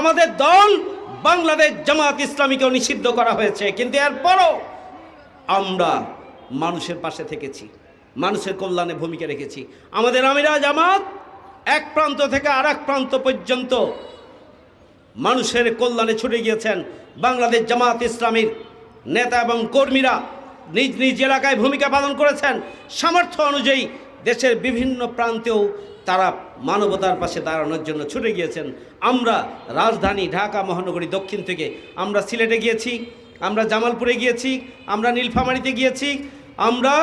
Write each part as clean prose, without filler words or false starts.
আমাদের দল বাংলাদেশ জামাত ইসলামীকেও নিষিদ্ধ করা হয়েছে, কিন্তু এরপরও আমরা মানুষের পাশে থেকেছি, মানুষের কল্যাণে ভূমিকা রেখেছি। আমাদের আমিরা জামাত এক প্রান্ত থেকে আর এক প্রান্ত পর্যন্ত মানুষের কল্যাণে ছুটে গিয়েছেন। বাংলাদেশ জামাত ইসলামীর নেতা এবং কর্মীরা নিজ নিজ এলাকায় ভূমিকা পালন করেছেন। সামর্থ্য অনুযায়ী দেশের বিভিন্ন প্রান্তেও তারা মানবতার পাশে দাঁড়ানোর জন্য ছুটে গিয়েছেন। আমরা রাজধানী ঢাকা মহানগরী দক্ষিণ থেকে আমরা সিলেটে গিয়েছি, আমরা জামালপুরে গিয়েছি, আমরা নীলফামারীতে গিয়েছি, আমরা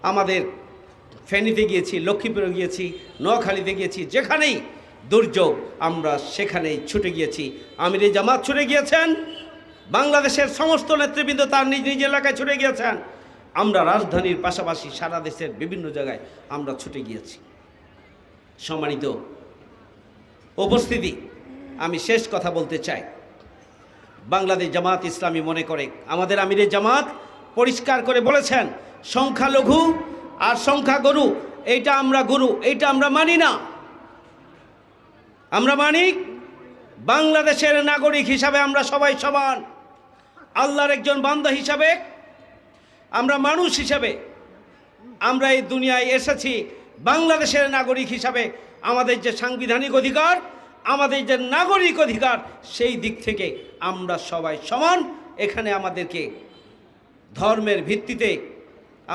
আমাদের ফেনীতে গিয়েছি, লক্ষ্মীপুরে গিয়েছি, নোয়াখালীতে গিয়েছি। যেখানেই দুর্যোগ আমরা সেখানেই ছুটে গিয়েছি। আমিরে জামাত ছুটে গিয়েছেন, বাংলাদেশের সমস্ত নেতৃবৃন্দ তার নিজ নিজ এলাকায় ছুটে গিয়েছেন। আমরা রাজধানীর পাশাপাশি সারা দেশের বিভিন্ন জায়গায় আমরা ছুটে গিয়েছি। সম্মানিত উপস্থিতি, আমি শেষ কথা বলতে চাই। বাংলাদেশ জামাত ইসলামী মনে করে, আমাদের আমিরে জামাত পরিষ্কার করে বলেছেন, সংখ্যালঘু আর সংখ্যাগুরু এইটা আমরা গুরু, এইটা আমরা মানি না। আমরা মানি বাংলাদেশের নাগরিক হিসাবে আমরা সবাই সমান, আল্লাহর একজন বান্দা হিসাবে, আমরা মানুষ হিসাবে আমরা এই দুনিয়ায় এসেছি। বাংলাদেশের নাগরিক হিসাবে আমাদের যে সাংবিধানিক অধিকার, আমাদের যে নাগরিক অধিকার, সেই দিক থেকে আমরা সবাই সমান। এখানে আমাদেরকে ধর্মের ভিত্তিতে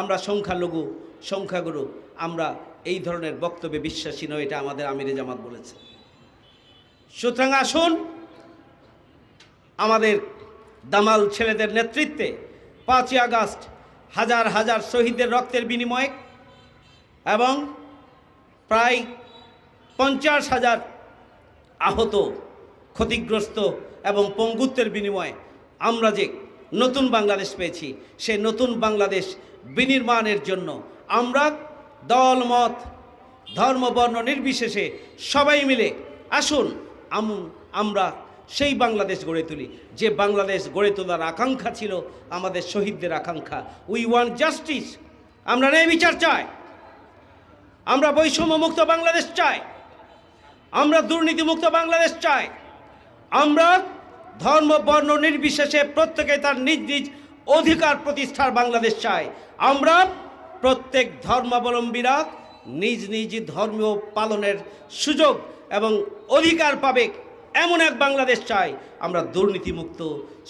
আমরা সংখ্যালঘু সংখ্যাগুরু আমরা এই ধরনের বক্তব্যে বিশ্বাসী নয়, এটা আমাদের আমিরে জামাত বলেছে। সুতরাং আসুন, আমাদের দামাল ছেলেদের নেতৃত্বে 5ই আগস্ট হাজার হাজার শহীদদের রক্তের বিনিময়ে এবং প্রায় 50,000 আহত, ক্ষতিগ্রস্ত এবং পঙ্গুত্বের বিনিময়ে আমরা যে নতুন বাংলাদেশ পেয়েছি, সেই নতুন বাংলাদেশ বিনির্মাণের জন্য আমরা দলমত ধর্ম বর্ণ নির্বিশেষে সবাই মিলে আসুন আমরা সেই বাংলাদেশ গড়ে তুলি, যে বাংলাদেশ গড়ে তোলার আকাঙ্ক্ষা ছিল আমাদের শহীদদের আকাঙ্ক্ষা। উই ওয়ান্ট জাস্টিস, আমরা ন্যায় বিচার চাই, আমরা বৈষম্যমুক্ত বাংলাদেশ চাই, আমরা দুর্নীতিমুক্ত বাংলাদেশ চাই, আমরা ধর্ম বর্ণ নির্বিশেষে প্রত্যেকে তার নিজ নিজ অধিকার প্রতিষ্ঠার বাংলাদেশ চাই। আমরা প্রত্যেক ধর্মাবলম্বীরা নিজ নিজ ধর্মীয় পালনের সুযোগ এবং অধিকার পাবে এমন এক বাংলাদেশ চাই। আমরা দুর্নীতিমুক্ত,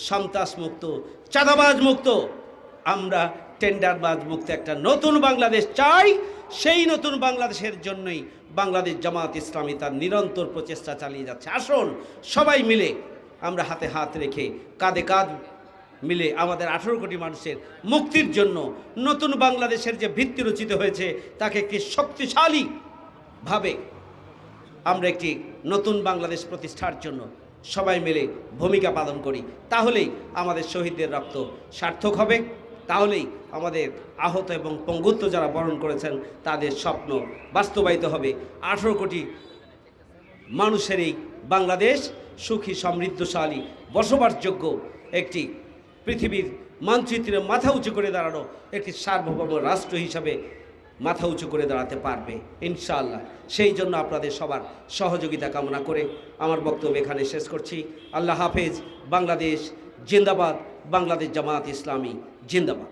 সন্ত্রাসমুক্ত, চাঁদাবাজ মুক্ত, আমরা টেন্ডারবাজ মুক্ত একটা নতুন বাংলাদেশ চাই। সেই নতুন বাংলাদেশের জন্যই বাংলাদেশ জামাত ইসলামী তার নিরন্তর প্রচেষ্টা চালিয়ে যাচ্ছে। আসুন সবাই মিলে আমরা হাতে হাত রেখে কাঁধে কাঁধ মিলে আমাদের 18 কোটি মানুষের মুক্তির জন্য নতুন বাংলাদেশের যে ভিত্তি রচিত হয়েছে তাকে একটি শক্তিশালীভাবে আমরা একটি নতুন বাংলাদেশ প্রতিষ্ঠার জন্য সবাই মিলে ভূমিকা পালন করি। তাহলেই আমাদের শহীদদের রক্ত সার্থক হবে, তাহলেই আমাদের আহত এবং পঙ্গুত্ব যারা বরণ করেছেন তাদের স্বপ্ন বাস্তবায়িত হবে। 18 কোটি মানুষের এই বাংলাদেশ সুখী, সমৃদ্ধশালী, বসবাসযোগ্য একটি পৃথিবীর মানচিত্রে মাথা উঁচু করে দাঁড়ানো একটি সার্বভৌম রাষ্ট্র হিসাবে মাথা উঁচু করে দাঁড়াতে পারবে ইনশাআল্লাহ। সেই জন্য আপনাদের সবার সহযোগিতা কামনা করে আমার বক্তব্য এখানে শেষ করছি। আল্লাহ হাফেজ। বাংলাদেশ জিন্দাবাদ। বাংলাদেশ জামাত ইসলামী জিন্দাবাদ।